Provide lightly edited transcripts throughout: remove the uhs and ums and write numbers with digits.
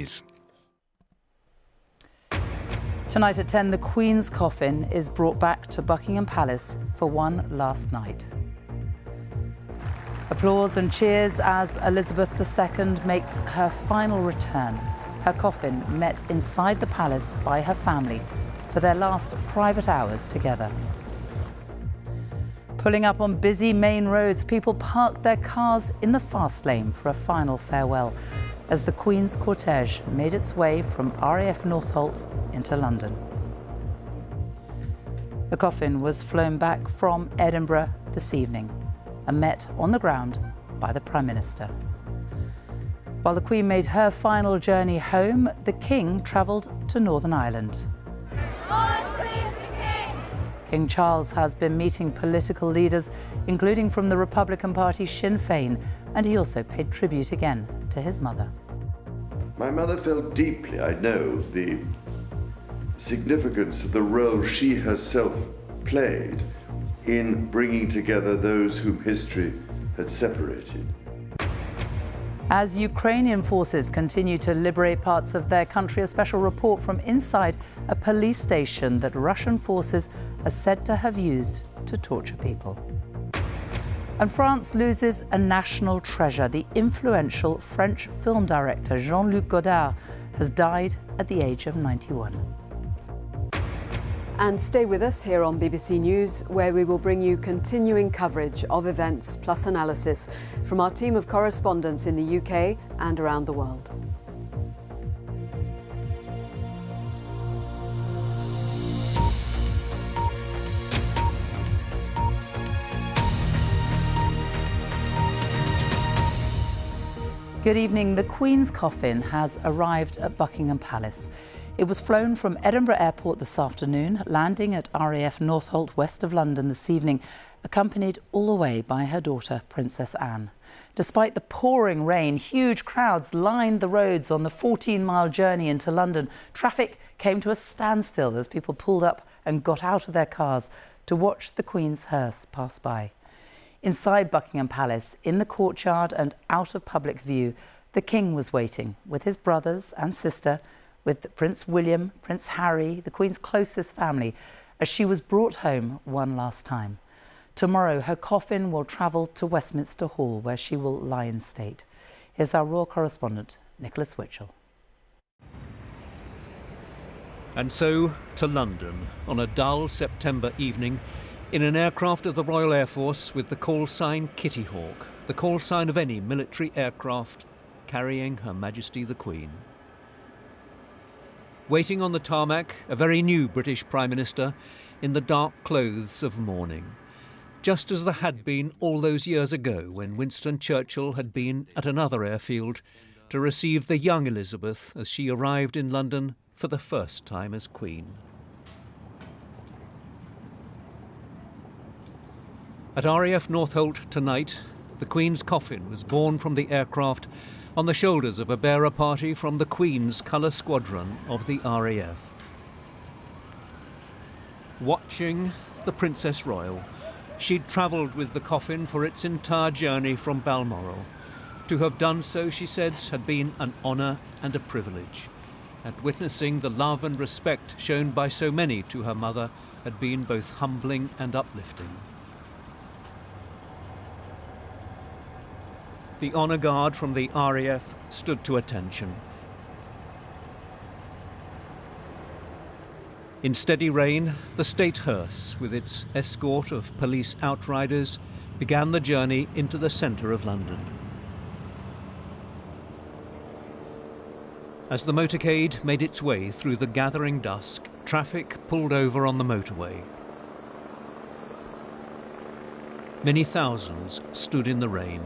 please. Tonight at 10, the Queen's coffin is brought back to Buckingham Palace for one last night. Applause and cheers as Elizabeth II makes her final return. Her coffin met inside the palace by her family for their last private hours together. Pulling up on busy main roads, people parked their cars in the fast lane for a final farewell as the Queen's cortege made its way from RAF Northolt into London. The coffin was flown back from Edinburgh this evening and met on the ground by the Prime Minister. While the Queen made her final journey home, the King travelled to Northern Ireland. King Charles has been meeting political leaders, including from the Republican Party Sinn Féin, and he also paid tribute again to his mother. My mother felt deeply, I know, the significance of the role she herself played in bringing together those whom history had separated. As Ukrainian forces continue to liberate parts of their country, a special report from inside a police station that Russian forces are said to have used to torture people. And France loses a national treasure. The influential French film director Jean-Luc Godard has died at the age of 91. And stay with us here on BBC News, where we will bring you continuing coverage of events plus analysis from our team of correspondents in the UK and around the world. Good evening. The Queen's coffin has arrived at Buckingham Palace. It was flown from Edinburgh Airport this afternoon, landing at RAF Northolt, west of London this evening, accompanied all the way by her daughter, Princess Anne. Despite the pouring rain, huge crowds lined the roads on the 14-mile journey into London. Traffic came to a standstill as people pulled up and got out of their cars to watch the Queen's hearse pass by. Inside Buckingham Palace, in the courtyard and out of public view, the King was waiting with his brothers and sister, with Prince William, Prince Harry, the Queen's closest family, as she was brought home one last time. Tomorrow, her coffin will travel to Westminster Hall, where she will lie in state. Here's our royal correspondent, Nicholas Witchell. And so to London on a dull September evening in an aircraft of the Royal Air Force with the call sign Kitty Hawk, the call sign of any military aircraft carrying Her Majesty the Queen. Waiting on the tarmac, a very new British Prime Minister in the dark clothes of mourning, just as there had been all those years ago when Winston Churchill had been at another airfield to receive the young Elizabeth as she arrived in London for the first time as Queen. At RAF Northolt tonight, the Queen's coffin was borne from the aircraft on the shoulders of a bearer party from the Queen's Colour Squadron of the RAF. Watching the Princess Royal, she'd travelled with the coffin for its entire journey from Balmoral. To have done so, she said, had been an honour and a privilege, and witnessing the love and respect shown by so many to her mother had been both humbling and uplifting. The honour guard from the RAF stood to attention. In steady rain, the state hearse, with its escort of police outriders, began the journey into the centre of London. As the motorcade made its way through the gathering dusk, traffic pulled over on the motorway. Many thousands stood in the rain.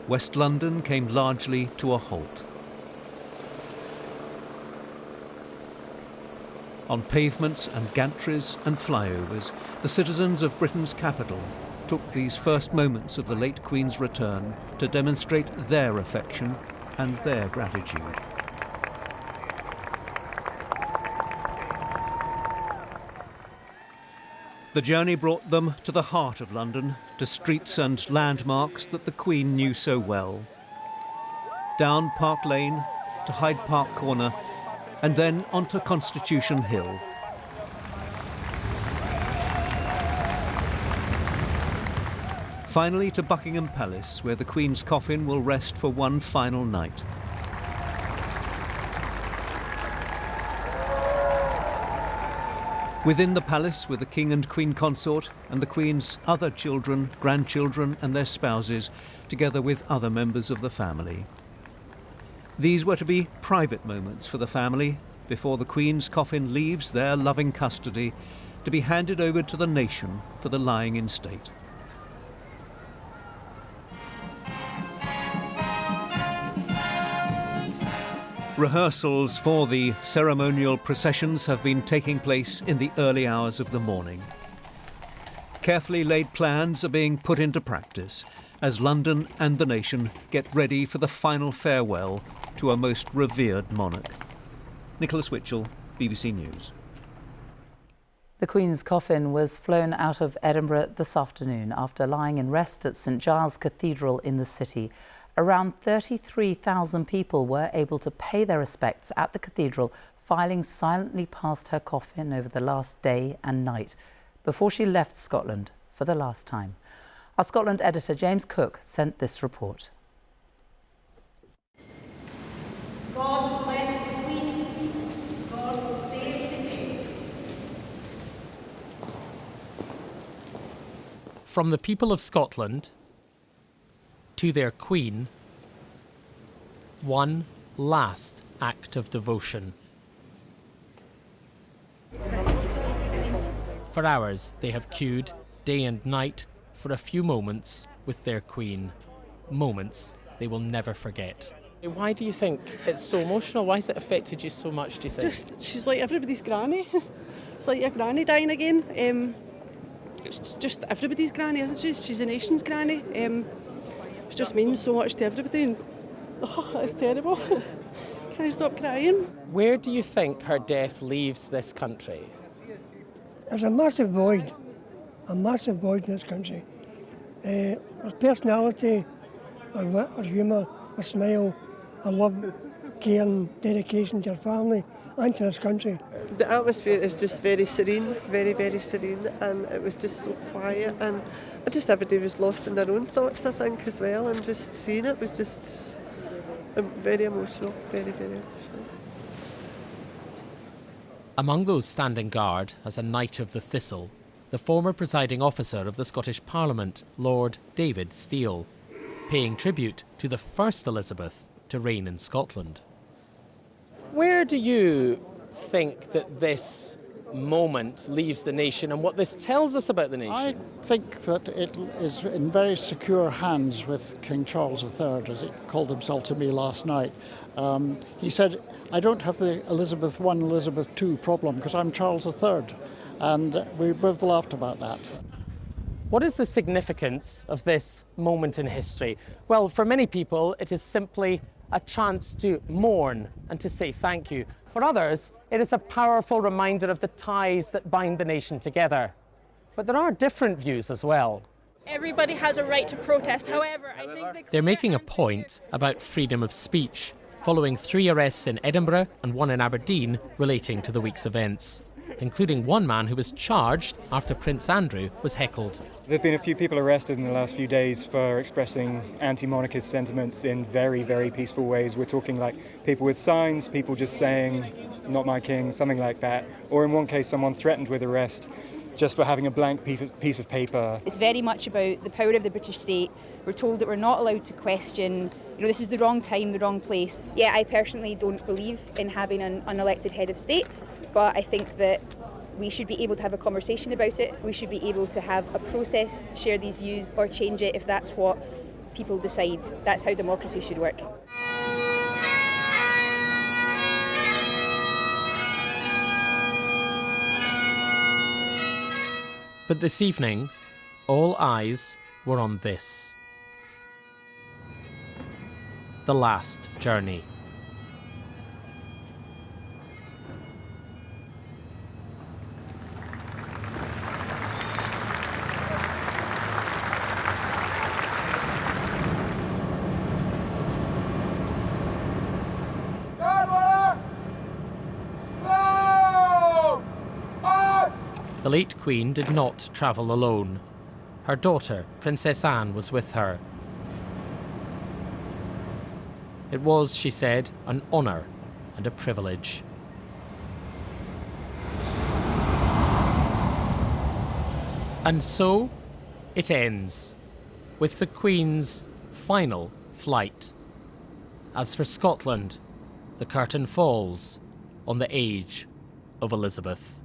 West London came largely to a halt. On pavements and gantries and flyovers, the citizens of Britain's capital took these first moments of the late Queen's return to demonstrate their affection and their gratitude. The journey brought them to the heart of London, to streets and landmarks that the Queen knew so well. Down Park Lane to Hyde Park Corner, and then onto Constitution Hill. Finally to Buckingham Palace, where the Queen's coffin will rest for one final night. Within the palace were the King and Queen Consort and the Queen's other children, grandchildren and their spouses, together with other members of the family. These were to be private moments for the family before the Queen's coffin leaves their loving custody to be handed over to the nation for the lying in state. Rehearsals for the ceremonial processions have been taking place in the early hours of the morning. Carefully laid plans are being put into practice as London and the nation get ready for the final farewell to a most revered monarch. Nicholas Witchell, BBC News. The Queen's coffin was flown out of Edinburgh this afternoon after lying in rest at St Giles Cathedral in the city. Around 33,000 people were able to pay their respects at the cathedral, filing silently past her coffin over the last day and night before she left Scotland for the last time. Our Scotland editor James Cook sent this report. God bless the Queen. God save the King. From the people of Scotland to their Queen, one last act of devotion. For hours they have queued, day and night, for a few moments with their Queen. Moments they will never forget. Why do you think it's so emotional? Why has it affected you so much, do you think? Just, she's like everybody's granny. It's like your granny dying again. It's just everybody's granny, isn't she? She's a nation's granny. It just means so much to everybody. And, oh, it's terrible. Can I stop crying? Where do you think her death leaves this country? There's a massive void in this country. Her personality, her wit, her humour, her smile, her love, care and dedication to her family and to this country. The atmosphere is just very serene, very, very serene, and it was just so quiet, and just everybody was lost in their own thoughts, I think, as well, and just seeing it was just very emotional, very, very emotional. Among those standing guard as a Knight of the Thistle, the former presiding officer of the Scottish Parliament, Lord David Steele, paying tribute to the first Elizabeth to reign in Scotland. Where do you think that this moment leaves the nation and what this tells us about the nation? I think that it is in very secure hands with King Charles III, as he called himself to me last night. He said, I don't have the Elizabeth I, Elizabeth II problem because I'm Charles III. And we both laughed about that. What is the significance of this moment in history? Well, for many people, it is simply a chance to mourn and to say thank you. For others, it is a powerful reminder of the ties that bind the nation together. But there are different views as well. Everybody has a right to protest. However, I think They're making a point about freedom of speech, following 3 arrests in Edinburgh and 1 in Aberdeen relating to the week's events, including one man who was charged after Prince Andrew was heckled. There have been a few people arrested in the last few days for expressing anti-monarchist sentiments in very, very peaceful ways. We're talking like people with signs, people just saying, not my king, something like that. Or in one case, someone threatened with arrest just for having a blank piece of paper. It's very much about the power of the British state. We're told that we're not allowed to question, this is the wrong time, the wrong place. Yeah, I personally don't believe in having an unelected head of state, but I think that we should be able to have a conversation about it. We should be able to have a process to share these views or change it if that's what people decide. That's how democracy should work. But this evening, all eyes were on this. The last journey. The late Queen did not travel alone. Her daughter, Princess Anne, was with her. It was, she said, an honour and a privilege. And so it ends, with the Queen's final flight. As for Scotland, the curtain falls on the age of Elizabeth.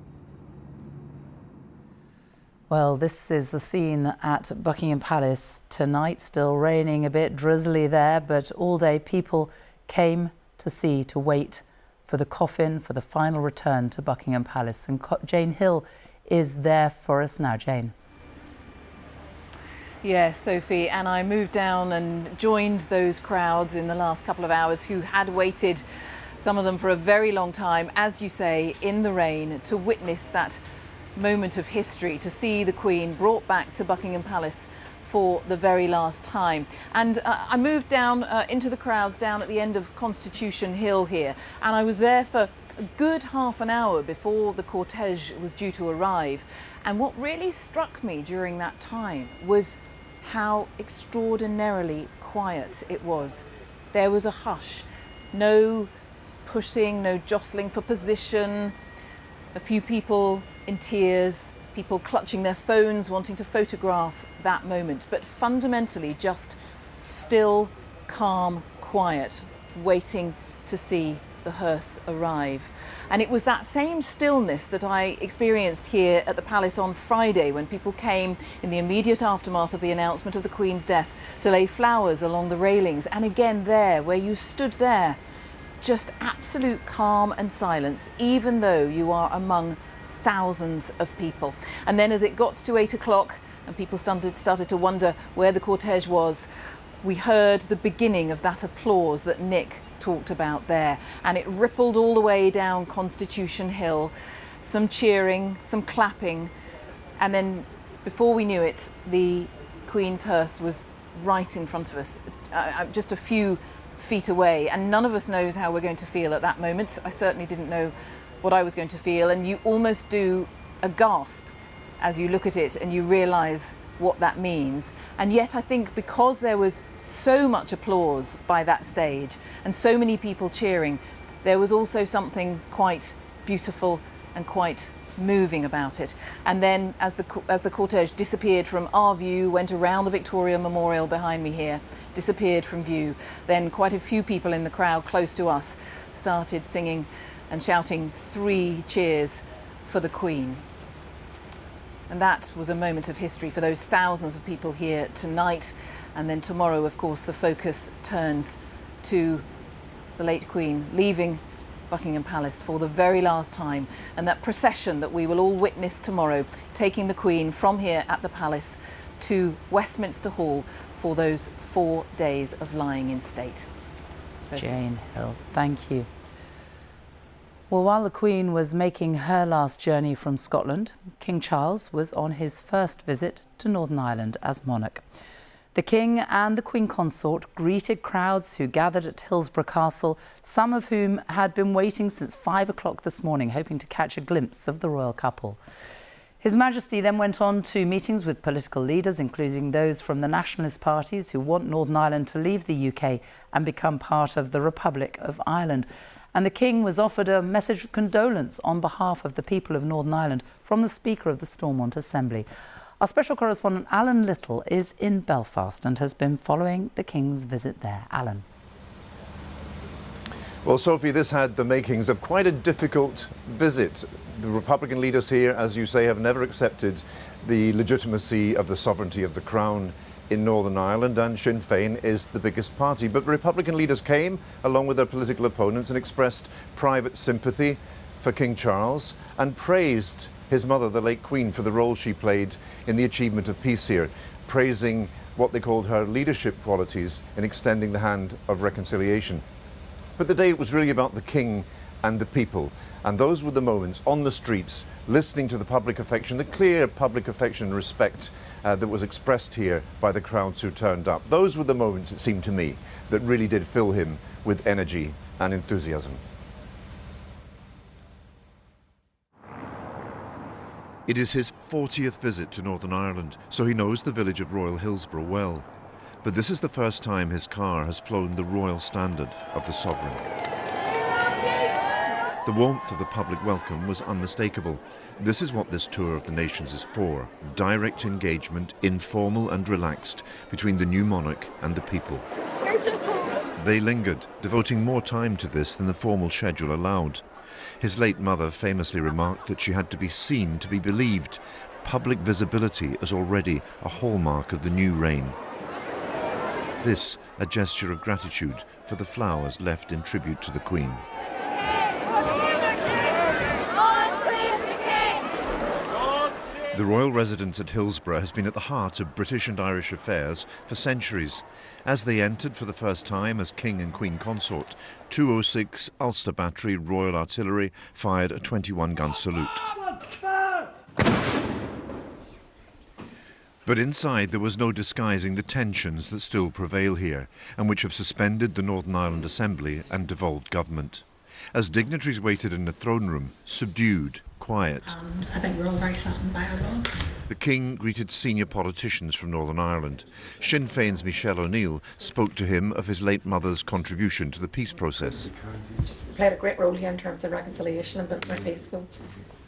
Well, this is the scene at Buckingham Palace tonight. Still raining a bit, drizzly there, but all day people came to wait for the coffin, for the final return to Buckingham Palace. And Jane Hill is there for us now. Jane. Yes, Sophie, and I moved down and joined those crowds in the last couple of hours who had waited, some of them for a very long time, as you say, in the rain, to witness that moment of history, to see the Queen brought back to Buckingham Palace for the very last time. And I moved down into the crowds down at the end of Constitution Hill here, and I was there for a good half an hour before the cortege was due to arrive. And what really struck me during that time was how extraordinarily quiet it was. There was a hush, no pushing, no jostling for position, a few people in tears, people clutching their phones wanting to photograph that moment, but fundamentally just still, calm, quiet, waiting to see the hearse arrive. And it was that same stillness that I experienced here at the palace on Friday when people came in the immediate aftermath of the announcement of the Queen's death to lay flowers along the railings, and again there where you stood there, just absolute calm and silence, even though you are among thousands of people. And then as it got to 8 o'clock and people started to wonder where the cortege was, we heard the beginning of that applause that Nick talked about there, and it rippled all the way down Constitution Hill, some cheering, some clapping, and then before we knew it, the Queen's hearse was right in front of us, just a few feet away, and none of us knows how we're going to feel at that moment. I certainly didn't know what I was going to feel, and you almost do a gasp as you look at it and you realise what that means. And yet I think because there was so much applause by that stage and so many people cheering, there was also something quite beautiful and quite moving about it. And then as the cortege disappeared from our view, went around the Victoria Memorial behind me here, disappeared from view, then quite a few people in the crowd close to us started singing and shouting 3 cheers for the Queen. And that was a moment of history for those thousands of people here tonight. And then tomorrow, of course, the focus turns to the late Queen leaving Buckingham Palace for the very last time, and that procession that we will all witness tomorrow, taking the Queen from here at the Palace to Westminster Hall for those 4 days of lying in state. Jane Hill, thank you. Well, while the Queen was making her last journey from Scotland, King Charles was on his first visit to Northern Ireland as monarch. The King and the Queen Consort greeted crowds who gathered at Hillsborough Castle, some of whom had been waiting since 5 o'clock this morning, hoping to catch a glimpse of the royal couple. His Majesty then went on to meetings with political leaders, including those from the nationalist parties who want Northern Ireland to leave the UK and become part of the Republic of Ireland. And the King was offered a message of condolence on behalf of the people of Northern Ireland from the Speaker of the Stormont Assembly. Our special correspondent Alan Little is in Belfast and has been following the King's visit there. Alan. Well, Sophie, this had the makings of quite a difficult visit. The Republican leaders here, as you say, have never accepted the legitimacy of the sovereignty of the Crown in Northern Ireland, and Sinn Féin is the biggest party. But Republican leaders came, along with their political opponents, and expressed private sympathy for King Charles and praised his mother, the late Queen, for the role she played in the achievement of peace here, praising what they called her leadership qualities in extending the hand of reconciliation. But the day was really about the King and the people, and those were the moments on the streets, listening to the public affection, the clear public affection and respect that was expressed here by the crowds who turned up. Those were the moments, it seemed to me, that really did fill him with energy and enthusiasm. It is his 40th visit to Northern Ireland, so he knows the village of Royal Hillsborough well. But this is the first time his car has flown the royal standard of the sovereign. The warmth of the public welcome was unmistakable. This is what this tour of the nations is for: direct engagement, informal and relaxed, between the new monarch and the people. They lingered, devoting more time to this than the formal schedule allowed. His late mother famously remarked that she had to be seen to be believed. Public visibility is already a hallmark of the new reign. This, a gesture of gratitude for the flowers left in tribute to the Queen. The royal residence at Hillsborough has been at the heart of British and Irish affairs for centuries. As they entered for the first time as King and Queen consort, 206 Ulster Battery Royal Artillery fired a 21-gun salute. But inside there was no disguising the tensions that still prevail here, and which have suspended the Northern Ireland Assembly and devolved government. As dignitaries waited in the throne room, subdued, quiet. And I think we're all very saddened by our loss. The King greeted senior politicians from Northern Ireland. Sinn Féin's Michelle O'Neill spoke to him of his late mother's contribution to the peace process. Played a great role here in terms of reconciliation and building peace, so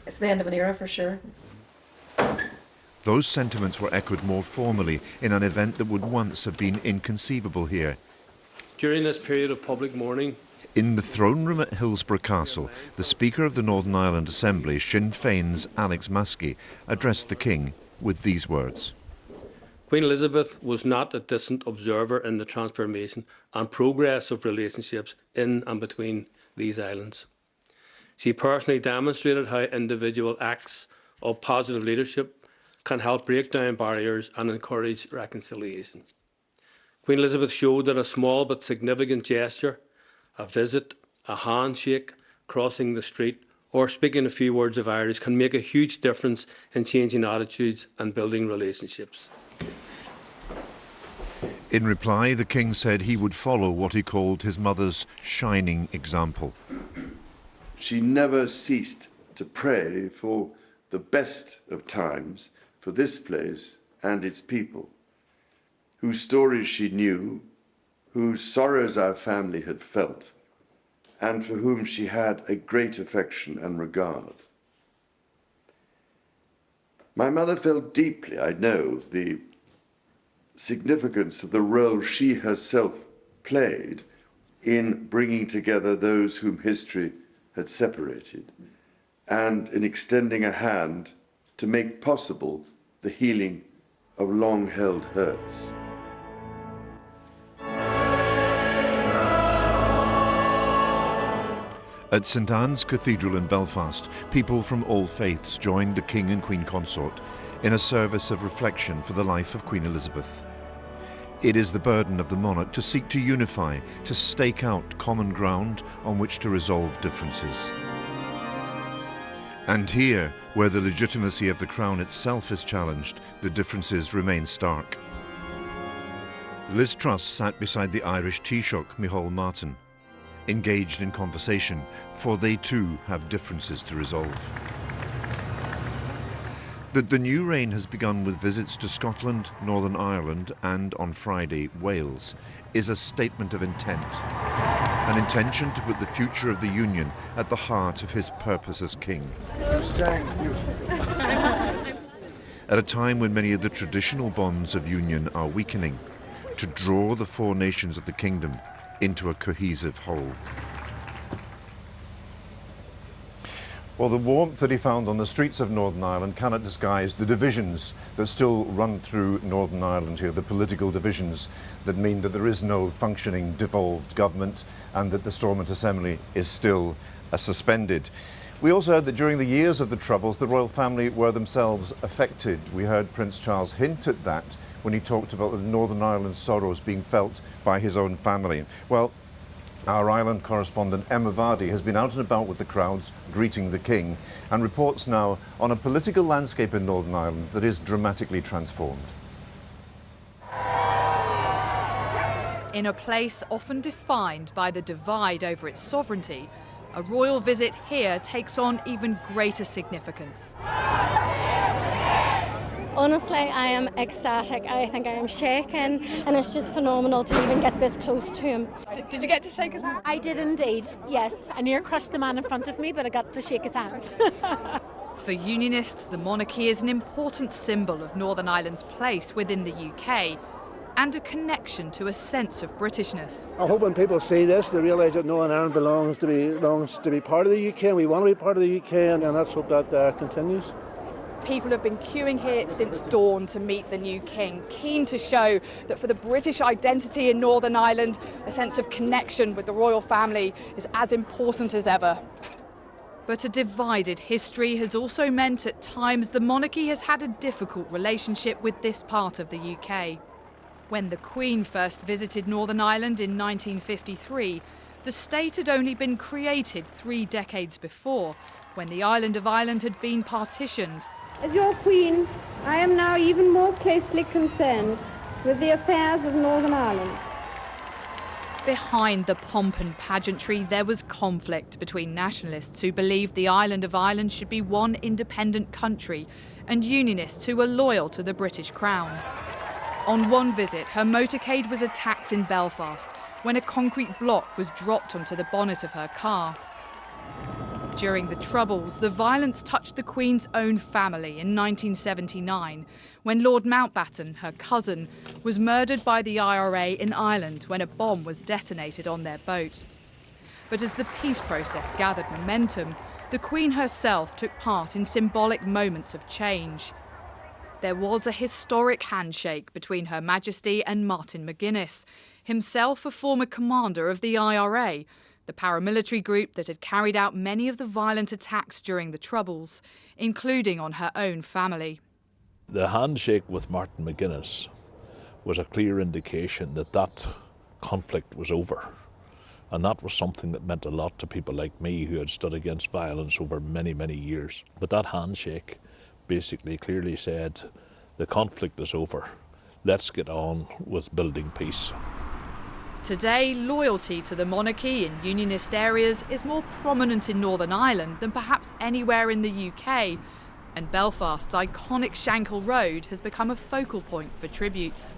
it's the end of an era for sure. Those sentiments were echoed more formally in an event that would once have been inconceivable here. During this period of public mourning, in the throne room at Hillsborough Castle, the Speaker of the Northern Ireland Assembly, Sinn Féin's Alex Maskey, addressed the King with these words. Queen Elizabeth was not a distant observer in the transformation and progress of relationships in and between these islands. She personally demonstrated how individual acts of positive leadership can help break down barriers and encourage reconciliation. Queen Elizabeth showed that a small but significant gesture, a visit, a handshake, crossing the street, or speaking a few words of Irish can make a huge difference in changing attitudes and building relationships. In reply, the King said he would follow what he called his mother's shining example. She never ceased to pray for the best of times for this place and its people, whose stories she knew, whose sorrows our family had felt, and for whom she had a great affection and regard. My mother felt deeply, I know, the significance of the role she herself played in bringing together those whom history had separated, and in extending a hand to make possible the healing of long-held hurts. At St Anne's Cathedral in Belfast, people from all faiths joined the King and Queen consort in a service of reflection for the life of Queen Elizabeth. It is the burden of the monarch to seek to unify, to stake out common ground on which to resolve differences. And here, where the legitimacy of the crown itself is challenged, the differences remain stark. Liz Truss sat beside the Irish Taoiseach Micheál Martin, engaged in conversation, for they too have differences to resolve. That the new reign has begun with visits to Scotland, Northern Ireland and, on Friday, Wales, is a statement of intent. An intention to put the future of the Union at the heart of his purpose as king. At a time when many of the traditional bonds of union are weakening, to draw the four nations of the kingdom into a cohesive whole. Well, the warmth that he found on the streets of Northern Ireland cannot disguise the divisions that still run through Northern Ireland here, the political divisions that mean that there is no functioning devolved government and that the Stormont Assembly is still suspended. We also heard that during the years of the Troubles, the royal family were themselves affected. We heard Prince Charles hint at that when he talked about the Northern Ireland sorrows being felt by his own family. Well, our Ireland correspondent Emma Vardy has been out and about with the crowds greeting the King and reports now on a political landscape in Northern Ireland that is dramatically transformed. In a place often defined by the divide over its sovereignty, a royal visit here takes on even greater significance. Honestly, I am ecstatic. I think I am shaking, and it's just phenomenal to even get this close to him. Did you get to shake his hand? I did indeed, yes. I near crushed the man in front of me, but I got to shake his hand. For Unionists, the monarchy is an important symbol of Northern Ireland's place within the UK and a connection to a sense of Britishness. I hope when people see this, they realise that Northern Ireland belongs to be part of the UK, and we want to be part of the UK, and let's hope that continues. People have been queuing here since dawn to meet the new king, keen to show that for the British identity in Northern Ireland, a sense of connection with the royal family is as important as ever. But a divided history has also meant at times the monarchy has had a difficult relationship with this part of the UK. When the Queen first visited Northern Ireland in 1953, the state had only been created 3 decades before, when the island of Ireland had been partitioned. As your Queen, I am now even more closely concerned with the affairs of Northern Ireland. Behind the pomp and pageantry, there was conflict between nationalists who believed the island of Ireland should be one independent country and Unionists who were loyal to the British Crown. On one visit, her motorcade was attacked in Belfast when a concrete block was dropped onto the bonnet of her car. During the Troubles, the violence touched the Queen's own family in 1979, when Lord Mountbatten, her cousin, was murdered by the IRA in Ireland when a bomb was detonated on their boat. But as the peace process gathered momentum, the Queen herself took part in symbolic moments of change. There was a historic handshake between Her Majesty and Martin McGuinness, himself a former commander of the IRA, the paramilitary group that had carried out many of the violent attacks during the Troubles, including on her own family. The handshake with Martin McGuinness was a clear indication that that conflict was over. And that was something that meant a lot to people like me who had stood against violence over many, many years. But that handshake basically clearly said, the conflict is over. Let's get on with building peace. Today, loyalty to the monarchy in Unionist areas is more prominent in Northern Ireland than perhaps anywhere in the UK, and Belfast's iconic Shankill Road has become a focal point for tributes.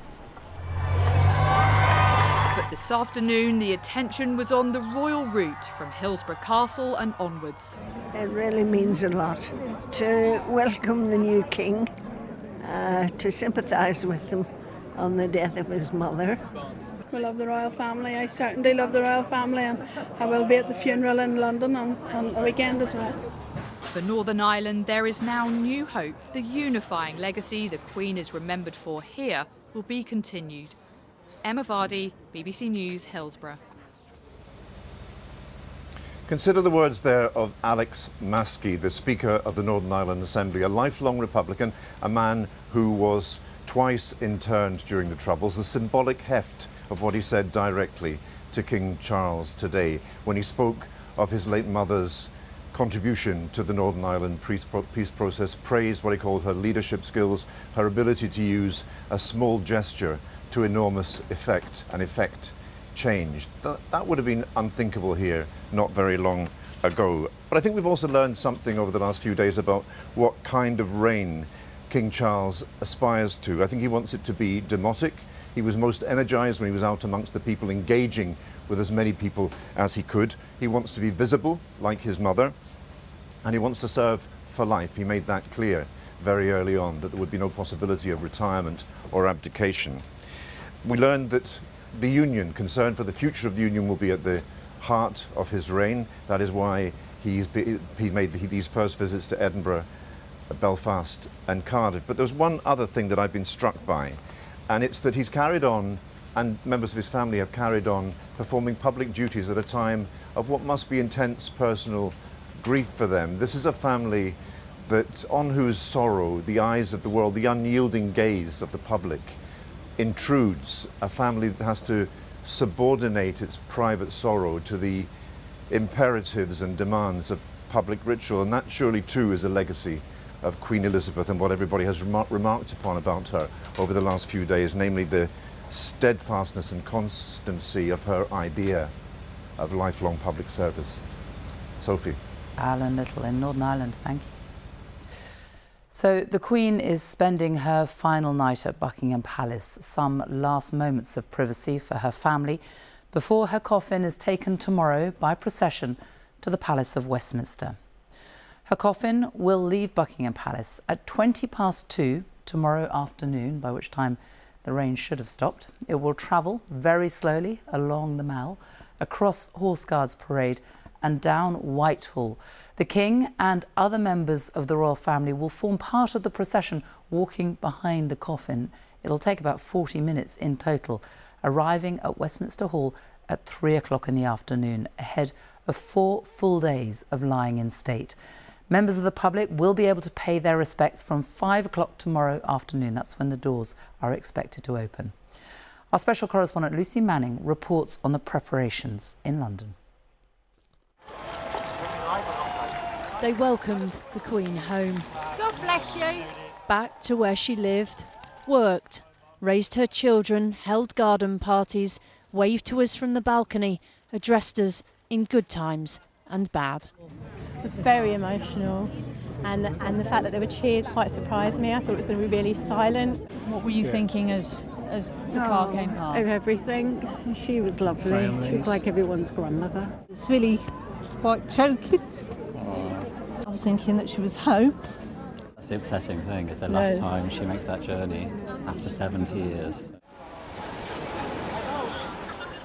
But this afternoon, the attention was on the royal route from Hillsborough Castle and onwards. It really means a lot to welcome the new king, to sympathise with him on the death of his mother. We love the royal family. I certainly love the royal family, and I will be at the funeral in London on the weekend as well. For Northern Ireland, there is now new hope. The unifying legacy the Queen is remembered for here will be continued. Emma Vardy, BBC News, Hillsborough. Consider the words there of Alex Maskey, the Speaker of the Northern Ireland Assembly, a lifelong Republican, a man who was twice interned during the Troubles, the symbolic heft of what he said directly to King Charles today when he spoke of his late mother's contribution to the Northern Ireland peace process, praised what he called her leadership skills, her ability to use a small gesture to enormous effect and effect change. That would have been unthinkable here not very long ago. But I think we've also learned something over the last few days about what kind of reign King Charles aspires to. I think he wants it to be demotic. He was most energised when he was out amongst the people, engaging with as many people as he could. He wants to be visible, like his mother, and he wants to serve for life. He made that clear very early on, that there would be no possibility of retirement or abdication. We learned that the Union, concern for the future of the Union, will be at the heart of his reign. That is why he made these first visits to Edinburgh, Belfast and Cardiff. But there's one other thing that I've been struck by, and it's that he's carried on, and members of his family have carried on, performing public duties at a time of what must be intense personal grief for them. This is a family that, on whose sorrow the eyes of the world, the unyielding gaze of the public, intrudes. A family that has to subordinate its private sorrow to the imperatives and demands of public ritual, and that surely too is a legacy of Queen Elizabeth and what everybody has remarked upon about her over the last few days, namely the steadfastness and constancy of her idea of lifelong public service. Sophie. Alan Little in Northern Ireland, thank you. So the Queen is spending her final night at Buckingham Palace, some last moments of privacy for her family before her coffin is taken tomorrow by procession to the Palace of Westminster. Her coffin will leave Buckingham Palace at 2:20 tomorrow afternoon, by which time the rain should have stopped. It will travel very slowly along the Mall, across Horse Guards Parade and down Whitehall. The King and other members of the royal family will form part of the procession, walking behind the coffin. It'll take about 40 minutes in total, arriving at Westminster Hall at 3 o'clock in the afternoon, ahead of 4 full days of lying in state. Members of the public will be able to pay their respects from 5 o'clock tomorrow afternoon. That's when the doors are expected to open. Our special correspondent Lucy Manning reports on the preparations in London. They welcomed the Queen home. God bless you. Back to where she lived, worked, raised her children, held garden parties, waved to us from the balcony, addressed us in good times and bad. It was very emotional, and the fact that there were cheers quite surprised me. I thought it was going to be really silent. What were you thinking as the car came past? Everything. She was lovely. Families. She was like everyone's grandmother. It's really quite choking. I was thinking that she was home. That's the upsetting thing, is the last time she makes that journey after 70 years.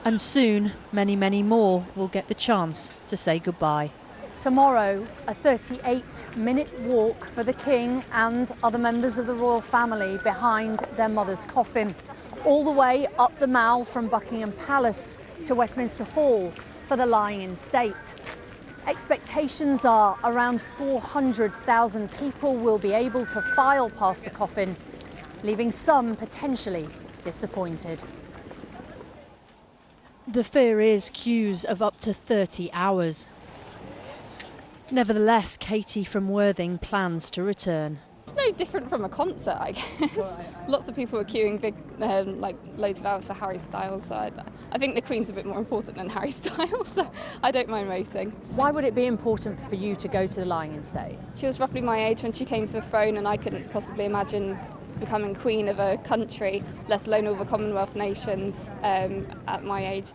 And soon, many, many more will get the chance to say goodbye. Tomorrow, a 38-minute walk for the King and other members of the royal family behind their mother's coffin, all the way up the Mall from Buckingham Palace to Westminster Hall for the lying in state. Expectations are around 400,000 people will be able to file past the coffin, leaving some potentially disappointed. The fear is queues of up to 30 hours. Nevertheless, Katie from Worthing plans to return. It's no different from a concert, I guess. Lots of people are queuing big, like loads of hours for Harry Styles. So I think the Queen's a bit more important than Harry Styles, so I don't mind waiting. Why would it be important for you to go to the lying in state? She was roughly my age when she came to the throne, and I couldn't possibly imagine becoming Queen of a country, let alone all the Commonwealth nations, at my age.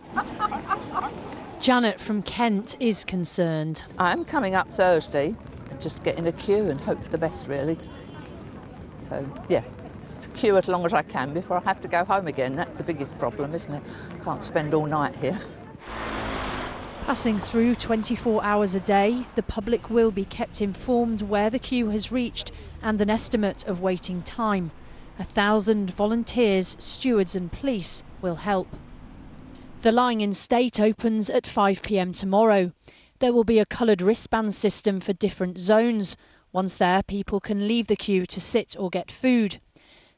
Janet from Kent is concerned. I'm coming up Thursday, just get in a queue and hope for the best, really. So, yeah, queue as long as I can before I have to go home again. That's the biggest problem, isn't it? Can't spend all night here. Passing through 24 hours a day, the public will be kept informed where the queue has reached and an estimate of waiting time. 1,000 volunteers, stewards and police will help. The lying in state opens at 5 p.m. tomorrow. There will be a coloured wristband system for different zones. Once there, people can leave the queue to sit or get food.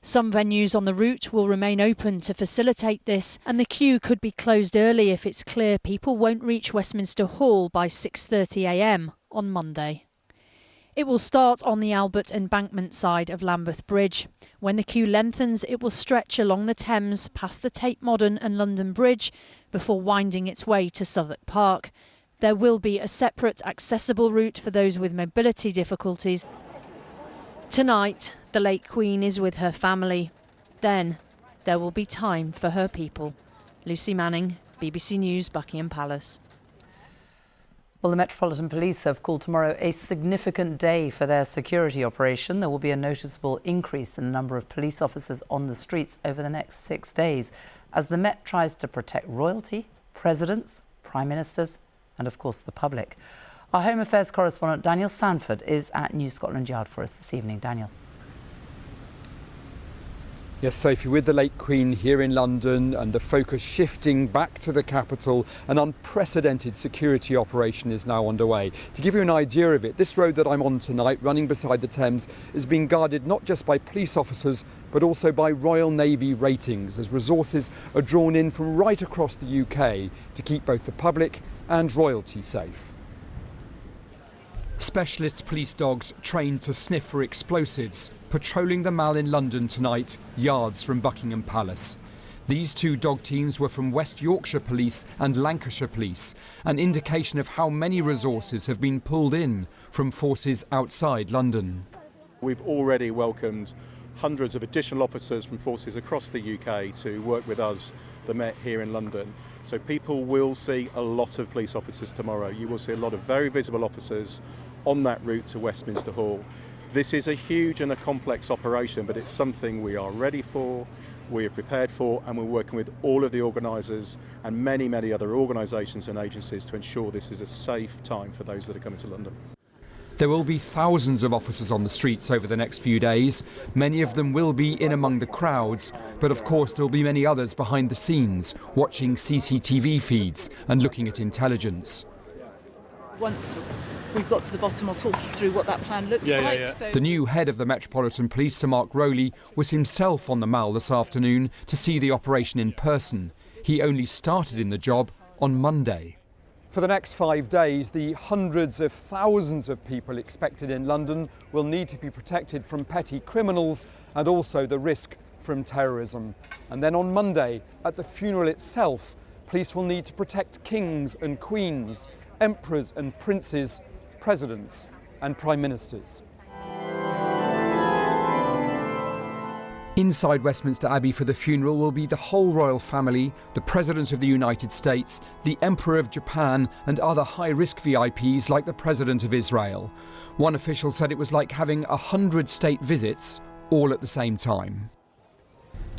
Some venues on the route will remain open to facilitate this, and the queue could be closed early if it's clear people won't reach Westminster Hall by 6:30 a.m. on Monday. It will start on the Albert Embankment side of Lambeth Bridge. When the queue lengthens, it will stretch along the Thames past the Tate Modern and London Bridge before winding its way to Southwark Park. There will be a separate accessible route for those with mobility difficulties. Tonight, the late Queen is with her family. Then, there will be time for her people. Lucy Manning, BBC News, Buckingham Palace. Well, the Metropolitan Police have called tomorrow a significant day for their security operation. There will be a noticeable increase in the number of police officers on the streets over the next 6 days as the Met tries to protect royalty, presidents, prime ministers and, of course, the public. Our Home Affairs correspondent Daniel Sanford is at New Scotland Yard for us this evening. Daniel. Yes, Sophie, with the late Queen here in London and the focus shifting back to the capital, an unprecedented security operation is now underway. To give you an idea of it, this road that I'm on tonight, running beside the Thames, is being guarded not just by police officers, but also by Royal Navy ratings, as resources are drawn in from right across the UK to keep both the public and royalty safe. Specialist police dogs trained to sniff for explosives, patrolling the Mall in London tonight, yards from Buckingham Palace. These two dog teams were from West Yorkshire Police and Lancashire Police, an indication of how many resources have been pulled in from forces outside London. We've already welcomed hundreds of additional officers from forces across the UK to work with us, the Met, here in London. So people will see a lot of police officers tomorrow. You will see a lot of very visible officers on that route to Westminster Hall. This is a huge and a complex operation, but it's something we are ready for, we are prepared for, and we're working with all of the organisers and many, many other organisations and agencies to ensure this is a safe time for those that are coming to London. There will be thousands of officers on the streets over the next few days. Many of them will be in among the crowds, but of course there will be many others behind the scenes, watching CCTV feeds and looking at intelligence. Once we've got to the bottom, I'll talk you through what that plan looks like. So The new head of the Metropolitan Police, Sir Mark Rowley, was himself on the Mall this afternoon to see the operation in person. He only started in the job on Monday. For the next 5 days, the hundreds of thousands of people expected in London will need to be protected from petty criminals and also the risk from terrorism. And then on Monday, at the funeral itself, police will need to protect kings and queens, emperors and princes, presidents and prime ministers. Inside Westminster Abbey for the funeral will be the whole royal family, the President of the United States, the Emperor of Japan and other high-risk VIPs like the President of Israel. One official said it was like having 100 state visits all at the same time.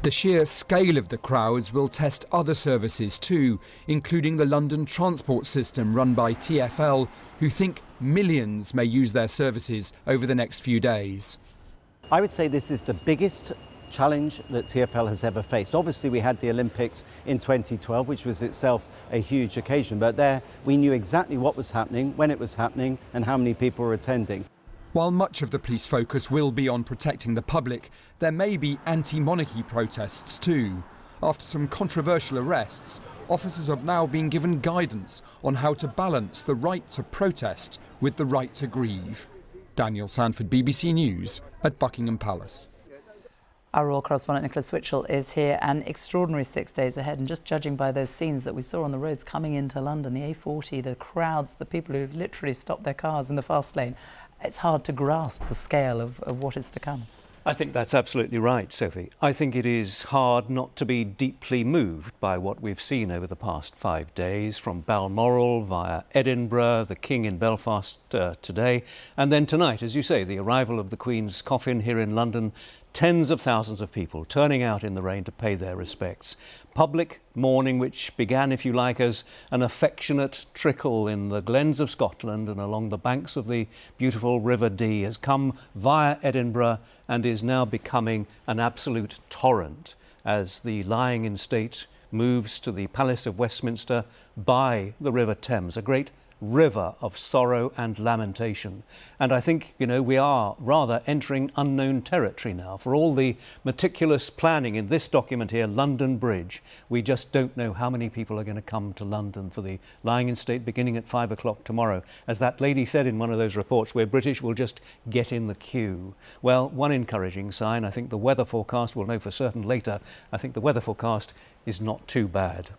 The sheer scale of the crowds will test other services too, including the London transport system run by TfL, who think millions may use their services over the next few days. I would say this is the biggest challenge that TfL has ever faced. Obviously we had the Olympics in 2012, which was itself a huge occasion, but there we knew exactly what was happening, when it was happening and how many people were attending. While much of the police focus will be on protecting the public, there may be anti-monarchy protests too. After some controversial arrests, officers have now been given guidance on how to balance the right to protest with the right to grieve. Daniel Sanford, BBC News at Buckingham Palace. Our royal correspondent Nicholas Witchell is here. An extraordinary 6 days ahead, and just judging by those scenes that we saw on the roads coming into London, the A40, the crowds, the people who literally stopped their cars in the fast lane, it's hard to grasp the scale of what is to come. I think that's absolutely right, Sophie. I think it is hard not to be deeply moved by what we've seen over the past 5 days, from Balmoral via Edinburgh, the King in Belfast today, and then tonight, as you say, the arrival of the Queen's coffin here in London. Tens of thousands of people turning out in the rain to pay their respects. Public mourning, which began, if you like, as an affectionate trickle in the glens of Scotland and along the banks of the beautiful River Dee, has come via Edinburgh and is now becoming an absolute torrent as the lying in state moves to the Palace of Westminster by the River Thames, a great river of sorrow and lamentation. And I think, you know, we are rather entering unknown territory now. For all the meticulous planning in this document here, London Bridge, we just don't know how many people are going to come to London for the lying in state beginning at 5 o'clock tomorrow. As that lady said in one of those reports, we're British, we'll just get in the queue. Well, one encouraging sign, I think the weather forecast, we'll know for certain later, I think the weather forecast is not too bad.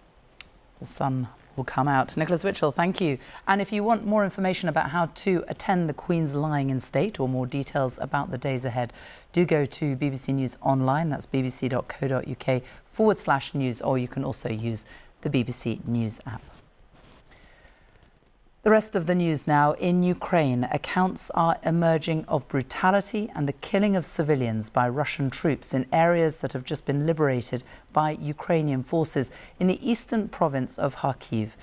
The sun will come out. Nicholas Witchell, thank you. And if you want more information about how to attend the Queen's lying in state or more details about the days ahead, do go to BBC News Online. That's bbc.co.uk/news, or you can also use the BBC News app. The rest of the news now. In Ukraine, accounts are emerging of brutality and the killing of civilians by Russian troops in areas that have just been liberated by Ukrainian forces in the eastern province of Kharkiv.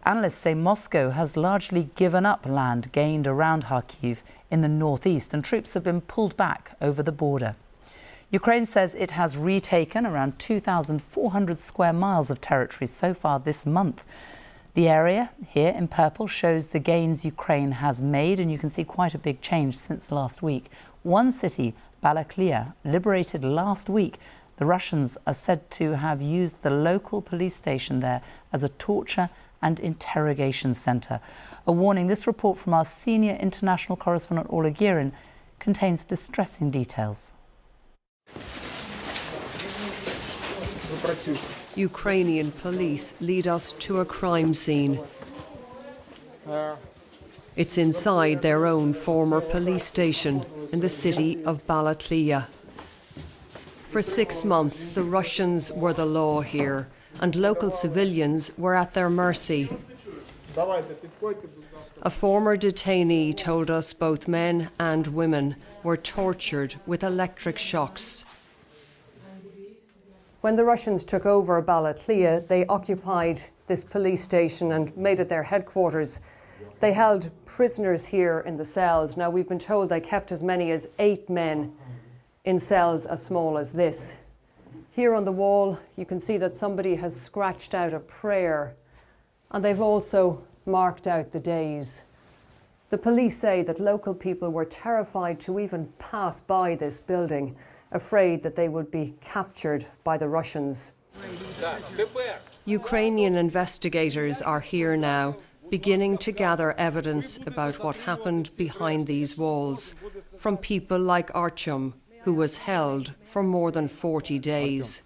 Analysts say Moscow has largely given up land gained around Kharkiv in the northeast, and troops have been pulled back over the border. Ukraine says it has retaken around 2,400 square miles of territory so far this month. The area here in purple shows the gains Ukraine has made, and you can see quite a big change since last week. One city, Balaklia, liberated last week. The Russians are said to have used the local police station there as a torture and interrogation centre. A warning: this report from our senior international correspondent Orla Guerin contains distressing details. Ukrainian police lead us to a crime scene. It's inside their own former police station in the city of Balaklia. For 6 months, the Russians were the law here, and local civilians were at their mercy. A former detainee told us both men and women were tortured with electric shocks. When the Russians took over Balaklia, they occupied this police station and made it their headquarters. They held prisoners here in the cells. Now, we've been told they kept as many as 8 men in cells as small as this. Here on the wall, you can see that somebody has scratched out a prayer, and they've also marked out the days. The police say that local people were terrified to even pass by this building, afraid that they would be captured by the Russians. Ukrainian investigators are here now, beginning to gather evidence about what happened behind these walls, from people like Artyom, who was held for more than 40 days.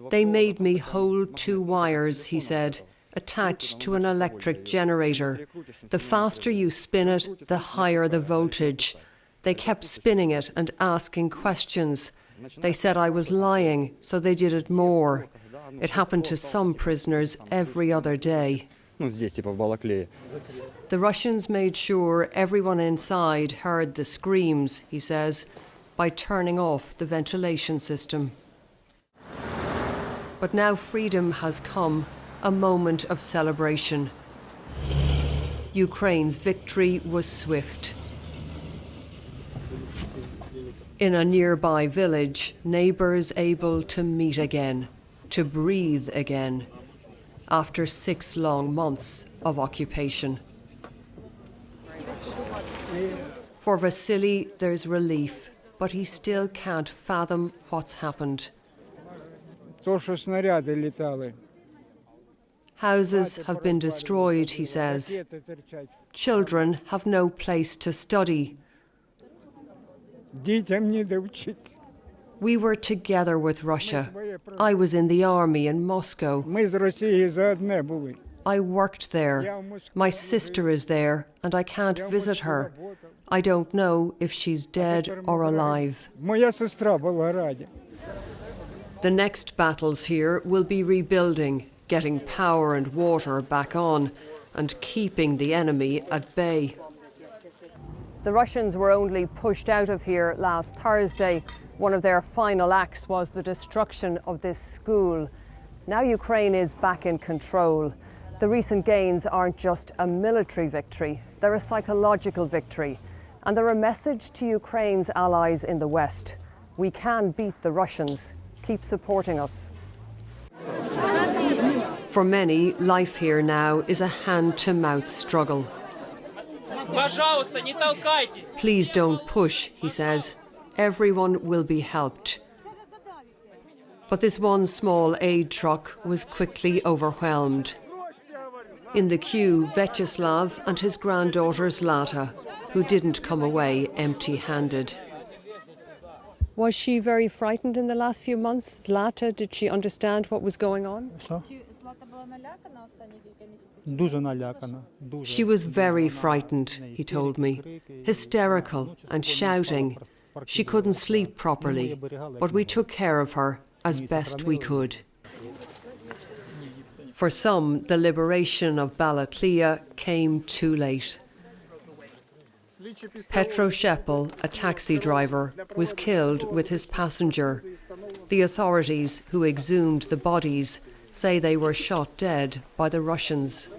They made me hold 2 wires, he said, attached to an electric generator. The faster you spin it, the higher the voltage. They kept spinning it and asking questions. They said I was lying, so they did it more. It happened to some prisoners every other day. The Russians made sure everyone inside heard the screams, he says, by turning off the ventilation system. But now freedom has come, a moment of celebration. Ukraine's victory was swift. In a nearby village, neighbours able to meet again, to breathe again, after 6 long months of occupation. For Vasily, there's relief, but he still can't fathom what's happened. Houses have been destroyed, he says. Children have no place to study. We were together with Russia. I was in the army in Moscow. I worked there. My sister is there, and I can't visit her. I don't know if she's dead or alive. The next battles here will be rebuilding, getting power and water back on, and keeping the enemy at bay. The Russians were only pushed out of here last Thursday. One of their final acts was the destruction of this school. Now Ukraine is back in control. The recent gains aren't just a military victory, they're a psychological victory. And they're a message to Ukraine's allies in the West. We can beat the Russians. Keep supporting us. For many, life here now is a hand-to-mouth struggle. Please don't push, he says. Everyone will be helped. But this one small aid truck was quickly overwhelmed. In the queue, Vyacheslav and his granddaughter Zlata, who didn't come away empty-handed. Was she very frightened in the last few months? Zlata, did she understand what was going on? She was very frightened, he told me, hysterical and shouting. She couldn't sleep properly, but we took care of her as best we could. For some, the liberation of Balaklia came too late. Petro Shepel, a taxi driver, was killed with his passenger. The authorities who exhumed the bodies say they were shot dead by the Russians.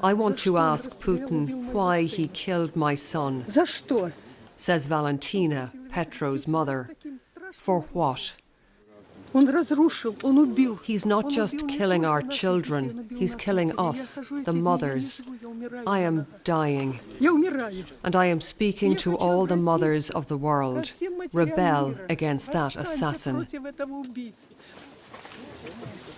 I want to ask Putin why he killed my son, says Valentina, Petro's mother. For what? He's not just killing our children, he's killing us, the mothers. I am dying. And I am speaking to all the mothers of the world. Rebel against that assassin.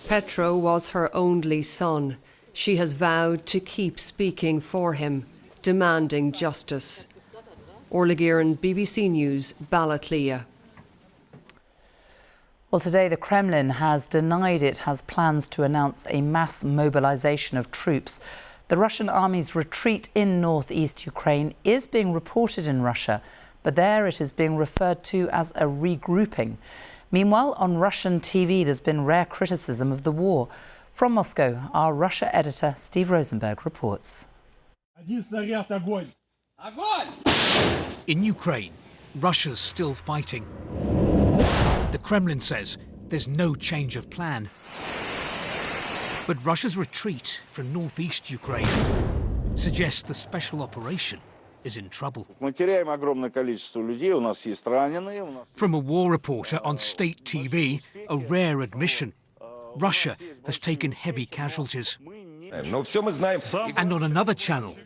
Petro was her only son. She has vowed to keep speaking for him, demanding justice. Orla Guerin, BBC News, Balaklia. Well, today the Kremlin has denied it has plans to announce a mass mobilization of troops. The Russian army's retreat in northeast Ukraine is being reported in Russia, but there it is being referred to as a regrouping. Meanwhile, on Russian TV, there's been rare criticism of the war. From Moscow, our Russia editor Steve Rosenberg reports. In Ukraine, Russia's still fighting. The Kremlin says there's no change of plan. But Russia's retreat from northeast Ukraine suggests the special operation is in trouble. From a war reporter on state TV, a rare admission. Russia has taken heavy casualties. And on another channel,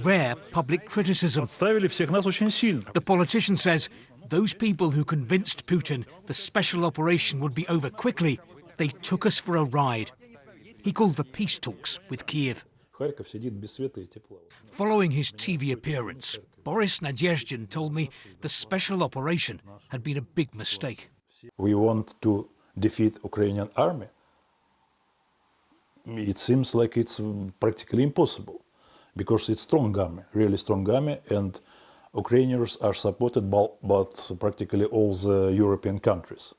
rare public criticism. The politician says those people who convinced Putin the special operation would be over quickly, they took us for a ride. He called for peace talks with Kiev. Following his TV appearance, Boris Nadezhdin told me the special operation had been a big mistake. We want to defeat Ukrainian army. It seems like it's practically impossible because it's strong army, really strong army, and Ukrainians are supported by practically all the European countries.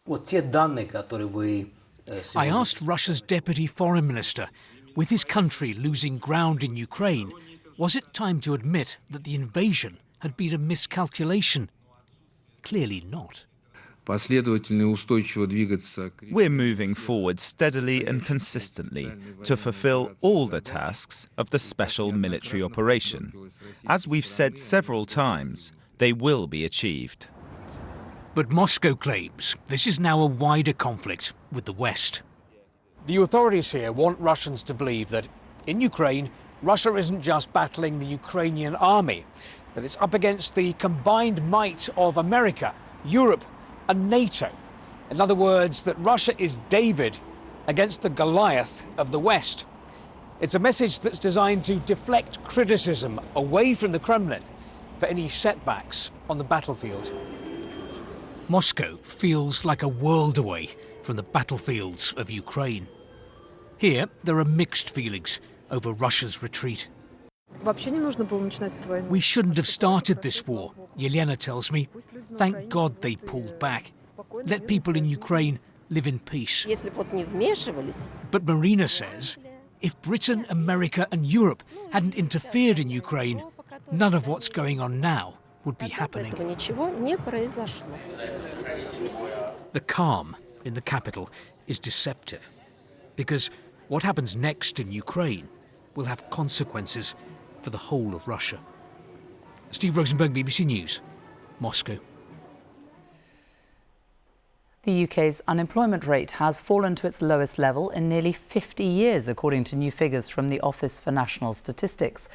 I asked Russia's deputy foreign minister, with his country losing ground in Ukraine, was it time to admit that the invasion had been a miscalculation? Clearly not. We're moving forward steadily and consistently to fulfill all the tasks of the special military operation. As we've said several times, they will be achieved. But Moscow claims this is now a wider conflict with the West. The authorities here want Russians to believe that in Ukraine, Russia isn't just battling the Ukrainian army, that it's up against the combined might of America, Europe, and NATO. In other words, that Russia is David against the Goliath of the West. It's a message that's designed to deflect criticism away from the Kremlin for any setbacks on the battlefield. Moscow feels like a world away from the battlefields of Ukraine. Here, there are mixed feelings over Russia's retreat. We shouldn't have started this war, Yelena tells me. Thank God they pulled back. Let people in Ukraine live in peace. But Marina says, if Britain, America and Europe hadn't interfered in Ukraine, none of what's going on now would be happening. The calm in the capital is deceptive, because what happens next in Ukraine will have consequences for the whole of Russia. Steve Rosenberg, BBC News, Moscow. The UK's unemployment rate has fallen to its lowest level in nearly 50 years, according to new figures from the Office for National Statistics.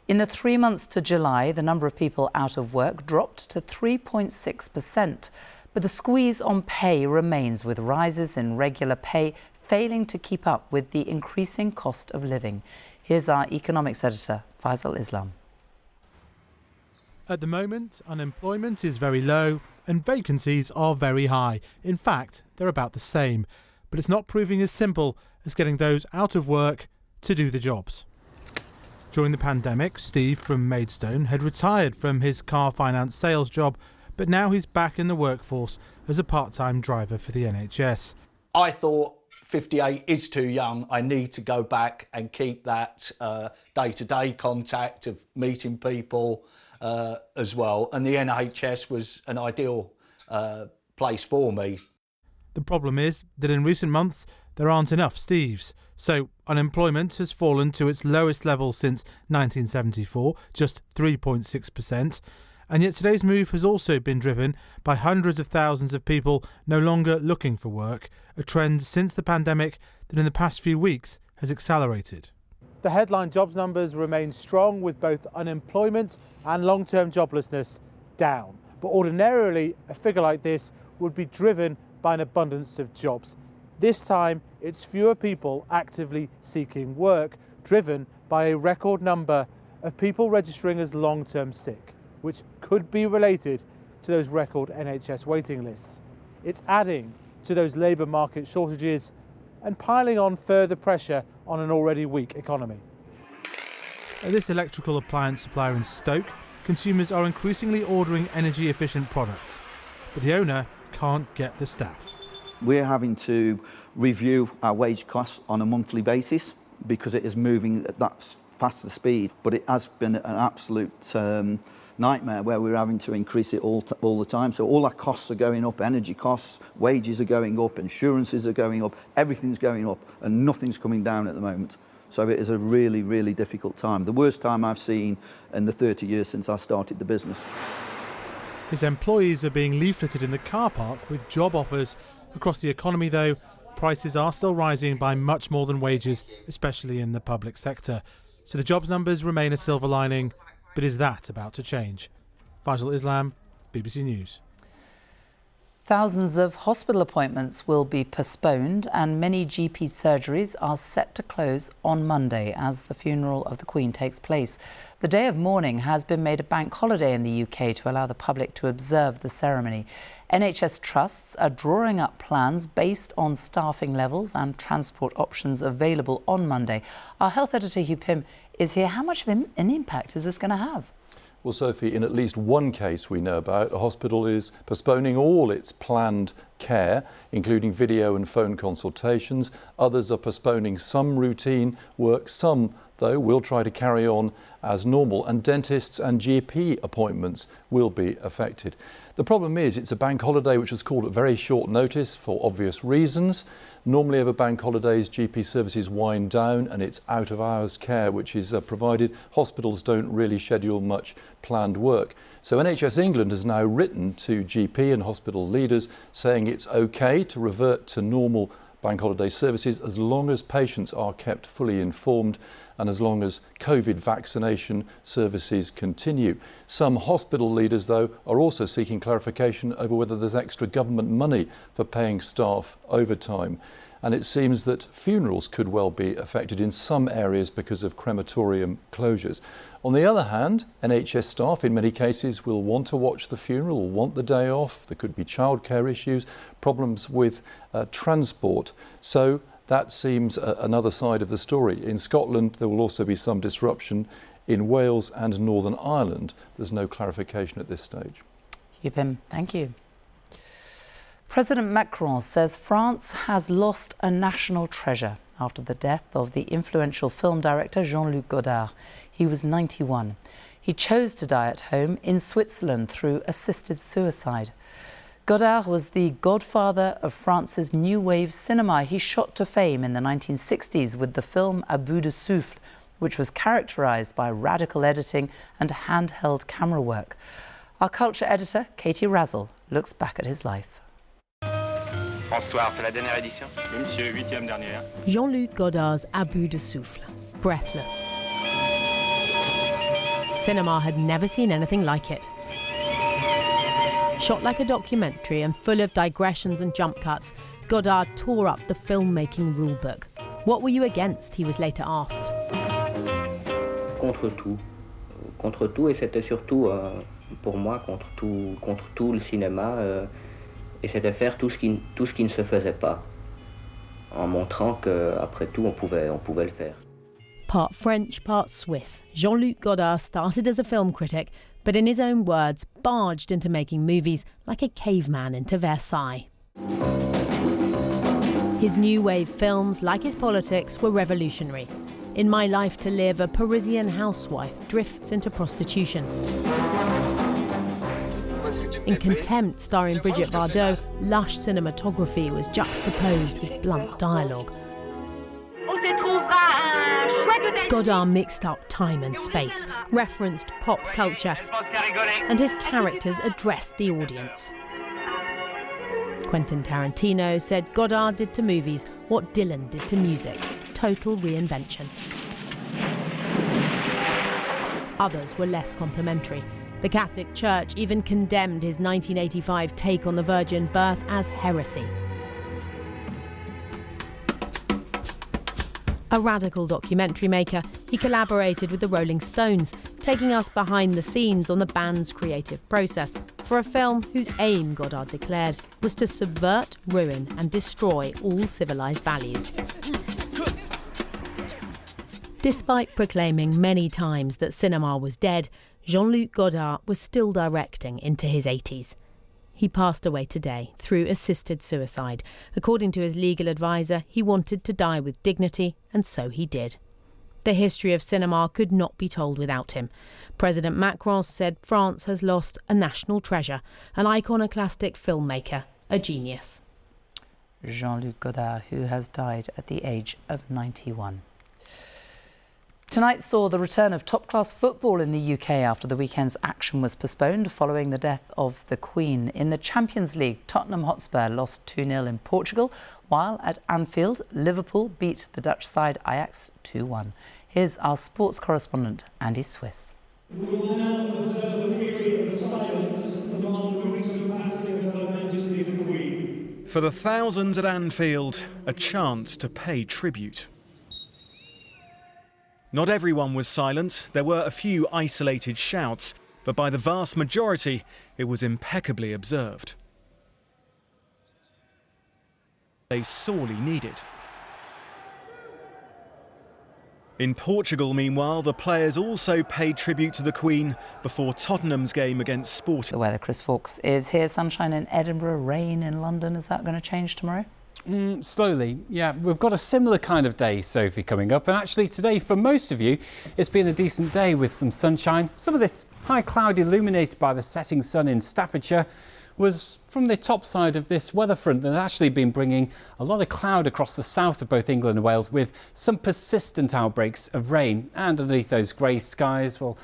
In the 3 months to July, the number of people out of work dropped to 3.6%. But the squeeze on pay remains, with rises in regular pay failing to keep up with the increasing cost of living. Here's our economics editor, Faisal Islam. At the moment, unemployment is very low and vacancies are very high. In fact, they're about the same. But it's not proving as simple as getting those out of work to do the jobs. During the pandemic, Steve from Maidstone had retired from his car finance sales job, but now he's back in the workforce as a part-time driver for the NHS. I thought 58 is too young. I need to go back and keep that day-to-day contact of meeting people as well. And the NHS was an ideal place for me. The problem is that in recent months, there aren't enough Steves. So unemployment has fallen to its lowest level since 1974, just 3.6%. And yet today's move has also been driven by hundreds of thousands of people no longer looking for work, a trend since the pandemic that in the past few weeks has accelerated. The headline jobs numbers remain strong, with both unemployment and long-term joblessness down. But ordinarily, a figure like this would be driven by an abundance of jobs. This time, it's fewer people actively seeking work, driven by a record number of people registering as long-term sick, which could be related to those record NHS waiting lists. It's adding to those labour market shortages and piling on further pressure on an already weak economy. At this electrical appliance supplier in Stoke, consumers are increasingly ordering energy-efficient products, but the owner can't get the staff. We're having to review our wage costs on a monthly basis because it is moving at that faster speed, but it has been an absolute nightmare where we're having to increase it all the time. So all our costs are going up, energy costs, wages are going up, insurances are going up, everything's going up and nothing's coming down at the moment. So it is a really, really difficult time. The worst time I've seen in the 30 years since I started the business. His employees are being leafleted in the car park with job offers. Across the economy, though, prices are still rising by much more than wages, especially in the public sector. So the jobs numbers remain a silver lining, but is that about to change? Faisal Islam, BBC News. Thousands of hospital appointments will be postponed and many GP surgeries are set to close on Monday as the funeral of the Queen takes place. The day of mourning has been made a bank holiday in the UK to allow the public to observe the ceremony. NHS trusts are drawing up plans based on staffing levels and transport options available on Monday. Our health editor Hugh Pym is here. How much of an impact is this going to have? Well, Sophie, in at least one case we know about, a hospital is postponing all its planned care, including video and phone consultations. Others are postponing some routine work. Some, though, will try to carry on as normal, and dentists and GP appointments will be affected. The problem is it's a bank holiday which was called at very short notice for obvious reasons. Normally over bank holidays GP services wind down and it's out of hours care which is provided. Hospitals don't really schedule much planned work. So NHS England has now written to GP and hospital leaders saying it's okay to revert to normal bank holiday services as long as patients are kept fully informed and as long as COVID vaccination services continue. Some hospital leaders, though, are also seeking clarification over whether there's extra government money for paying staff overtime. And it seems that funerals could well be affected in some areas because of crematorium closures. On the other hand, NHS staff in many cases will want to watch the funeral, will want the day off. There could be childcare issues, problems with transport. So that seems another side of the story. In Scotland, there will also be some disruption. In Wales and Northern Ireland, there's no clarification at this stage. Hugh Pym, thank you. President Macron says France has lost a national treasure after the death of the influential film director Jean-Luc Godard. He was 91. He chose to die at home in Switzerland through assisted suicide. Godard was the godfather of France's new wave cinema. He shot to fame in the 1960s with the film À bout de souffle, which was characterised by radical editing and handheld camera work. Our culture editor, Katie Razzle, looks back at his life. Bonsoir, c'est la dernière édition. Oui, monsieur, 8e dernière. Jean-Luc Godard's À bout de souffle, breathless. Cinema had never seen anything like it. Shot like a documentary and full of digressions and jump cuts, Godard tore up the filmmaking rulebook. What were you against, he was later asked. Contre tout. Contre tout, et c'était surtout, pour moi, contre tout le cinéma. Et c'était faire tout ce qui ne se faisait pas, en montrant qu'après tout, on pouvait le faire. Part French, part Swiss, Jean-Luc Godard started as a film critic, but in his own words, barged into making movies like a caveman into Versailles. His new wave films, like his politics, were revolutionary. In My Life to Live, a Parisian housewife drifts into prostitution. In Contempt, starring Brigitte Bardot, lush cinematography was juxtaposed with blunt dialogue. Godard mixed up time and space, referenced pop culture, and his characters addressed the audience. Quentin Tarantino said Godard did to movies what Dylan did to music, total reinvention. Others were less complimentary. The Catholic Church even condemned his 1985 take on the virgin birth as heresy. A radical documentary maker, he collaborated with the Rolling Stones, taking us behind the scenes on the band's creative process for a film whose aim, Godard declared, was to subvert, ruin and destroy all civilised values. Despite proclaiming many times that cinema was dead, Jean-Luc Godard was still directing into his 80s. He passed away today through assisted suicide. According to his legal advisor, he wanted to die with dignity, and so he did. The history of cinema could not be told without him. President Macron said France has lost a national treasure, an iconoclastic filmmaker, a genius. Jean-Luc Godard, who has died at the age of 91. Tonight saw the return of top-class football in the UK after the weekend's action was postponed following the death of the Queen. In the Champions League, Tottenham Hotspur lost 2-0 in Portugal, while at Anfield, Liverpool beat the Dutch side Ajax 2-1. Here's our sports correspondent, Andy Swiss. We will now observe a period of silence to mark the recent passing of Her Majesty the Queen. For the thousands at Anfield, a chance to pay tribute. Not everyone was silent. There were a few isolated shouts, but by the vast majority, it was impeccably observed. They sorely needed. In Portugal, meanwhile, the players also paid tribute to the Queen before Tottenham's game against Sporting. The weather, Chris Fawkes, is here. Sunshine in Edinburgh, rain in London. Is that going to change tomorrow? Slowly, yeah. We've got a similar kind of day, Sophie, coming up. And actually today, for most of you, it's been a decent day with some sunshine. Some of this high cloud illuminated by the setting sun in Staffordshire was from the top side of this weather front that has actually been bringing a lot of cloud across the south of both England and Wales, with some persistent outbreaks of rain. And underneath those grey skies, well,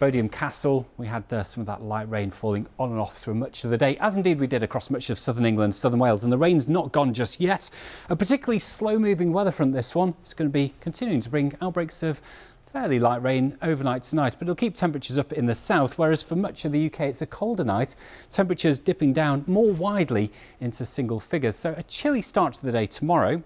Bodiam Castle, we had some of that light rain falling on and off through much of the day, as indeed we did across much of southern England, southern Wales, and the rain's not gone just yet. A particularly slow-moving weather front, this one. It's going to be continuing to bring outbreaks of fairly light rain overnight tonight, but it'll keep temperatures up in the south, whereas for much of the UK it's a colder night, temperatures dipping down more widely into single figures. So a chilly start to the day tomorrow.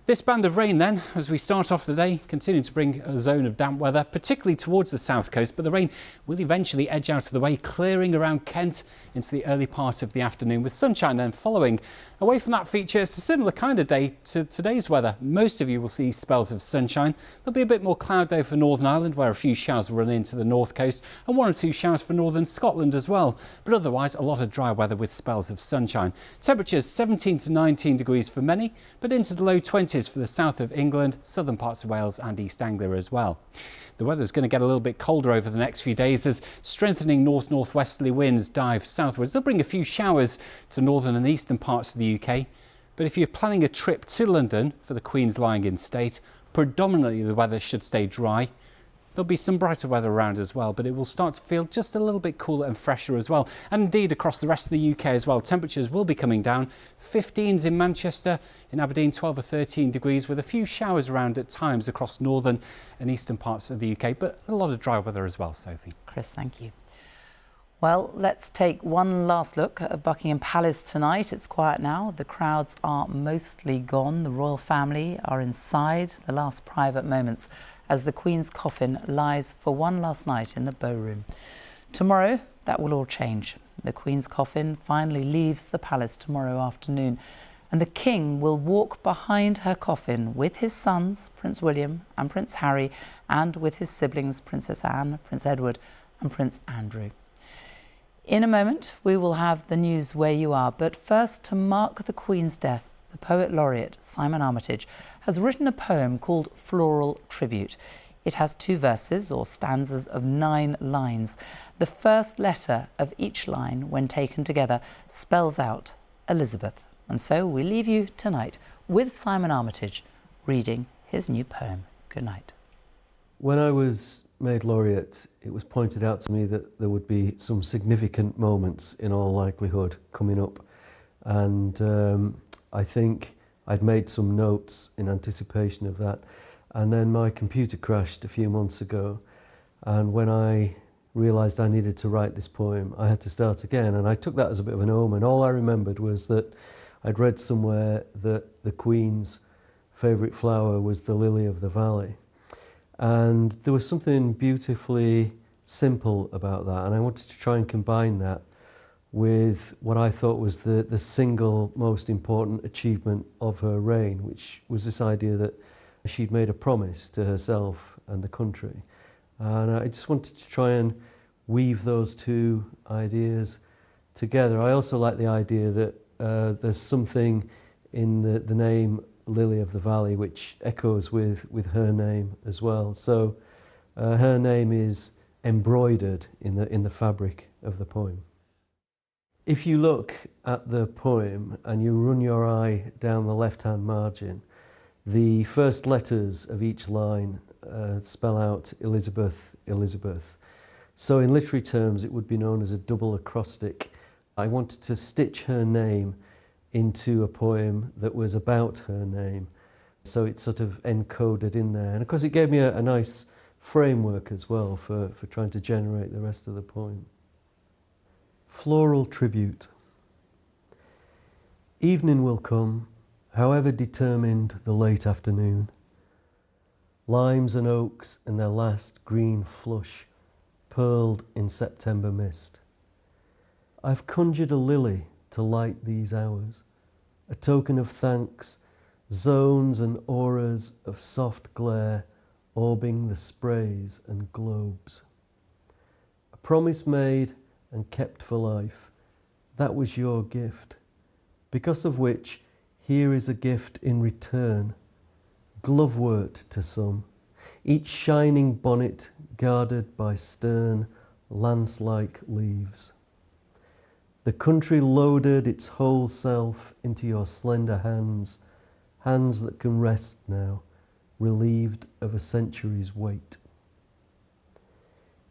This band of rain then, as we start off the day, continuing to bring a zone of damp weather, particularly towards the south coast, but the rain will eventually edge out of the way, clearing around Kent into the early part of the afternoon, with sunshine then following. Away from that feature, it's a similar kind of day to today's weather. Most of you will see spells of sunshine. There'll be a bit more cloud though for Northern Ireland, where a few showers will run into the north coast, and 1 or 2 showers for northern Scotland as well. But otherwise, a lot of dry weather with spells of sunshine. Temperatures 17 to 19 degrees for many, but into the low 20s for the south of England, southern parts of Wales and East Anglia as well. The weather's going to get a little bit colder over the next few days as strengthening north-northwesterly winds dive southwards. They'll bring a few showers to northern and eastern parts of the UK. But if you're planning a trip to London for the Queen's lying in state, predominantly the weather should stay dry. There'll be some brighter weather around as well, but it will start to feel just a little bit cooler and fresher as well. And indeed across the rest of the UK as well, temperatures will be coming down. 15s in Manchester, in Aberdeen 12 or 13 degrees, with a few showers around at times across northern and eastern parts of the UK, but a lot of dry weather as well, Sophie. Chris, thank you. Well, let's take one last look at Buckingham Palace tonight. It's quiet now. The crowds are mostly gone. The royal family are inside, the last private moments as the Queen's coffin lies for one last night in the Bow Room. Tomorrow, that will all change. The Queen's coffin finally leaves the palace tomorrow afternoon, and the King will walk behind her coffin with his sons, Prince William and Prince Harry, and with his siblings, Princess Anne, Prince Edward and Prince Andrew. In a moment, we will have the news where you are, but first, to mark the Queen's death, the poet laureate, Simon Armitage, has written a poem called Floral Tribute. It has 2 verses, or stanzas of 9 lines. The first letter of each line, when taken together, spells out Elizabeth. And so we leave you tonight with Simon Armitage reading his new poem. Good night. When I was made laureate, it was pointed out to me that there would be some significant moments in all likelihood coming up. And I think I'd made some notes in anticipation of that. And then my computer crashed a few months ago. And when I realised I needed to write this poem, I had to start again. And I took that as a bit of an omen. All I remembered was that I'd read somewhere that the Queen's favourite flower was the lily of the valley. And there was something beautifully simple about that, and I wanted to try and combine that with what I thought was the single most important achievement of her reign, which was this idea that she'd made a promise to herself and the country. And I just wanted to try and weave those two ideas together. I also like the idea that there's something in the name Lily of the Valley which echoes with her name as well. So her name is embroidered in the fabric of the poem. If you look at the poem and you run your eye down the left-hand margin, the first letters of each line spell out Elizabeth, Elizabeth. So in literary terms it would be known as a double acrostic. I wanted to stitch her name into a poem that was about her name, so it's sort of encoded in there. And of course it gave me a nice framework as well for trying to generate the rest of the poem. Floral tribute. Evening will come, however determined the late afternoon. Limes and oaks in their last green flush, pearled in September mist. I've conjured a lily to light these hours, a token of thanks, zones and auras of soft glare orbing the sprays and globes. A promise made and kept for life, that was your gift, because of which here is a gift in return, glovewort to some, each shining bonnet guarded by stern, lance-like leaves. The country loaded its whole self into your slender hands, hands that can rest now, relieved of a century's weight.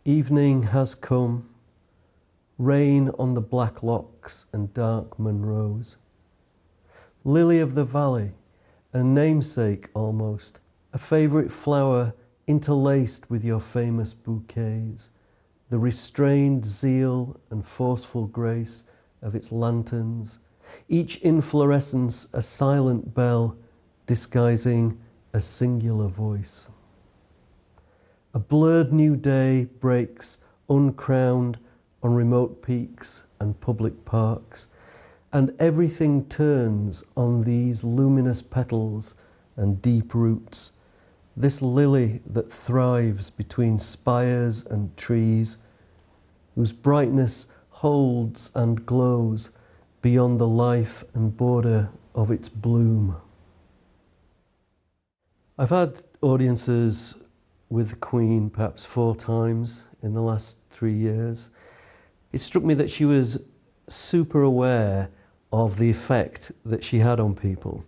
Evening has come, rain on the black locks and dark Monroes. Lily of the valley, a namesake almost, a favourite flower interlaced with your famous bouquets, the restrained zeal and forceful grace of its lanterns, each inflorescence a silent bell disguising a singular voice. A blurred new day breaks uncrowned on remote peaks and public parks, and everything turns on these luminous petals and deep roots, this lily that thrives between spires and trees, whose brightness holds and glows beyond the life and border of its bloom. I've had audiences with the Queen perhaps 4 times in the last 3 years. It struck me that she was super aware of the effect that she had on people.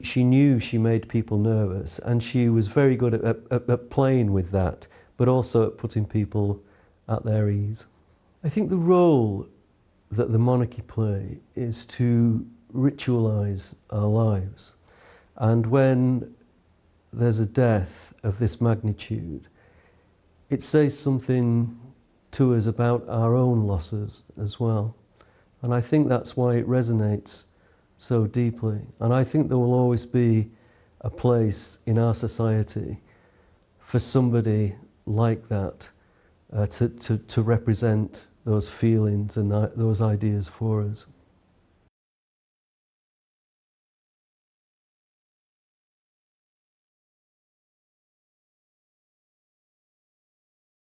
She knew she made people nervous, and she was very good at playing with that, but also at putting people at their ease. I think the role that the monarchy play is to ritualise our lives. And when there's a death of this magnitude, it says something to us about our own losses as well. And I think that's why it resonates so deeply. And I think there will always be a place in our society for somebody like that to represent those feelings and those ideas for us.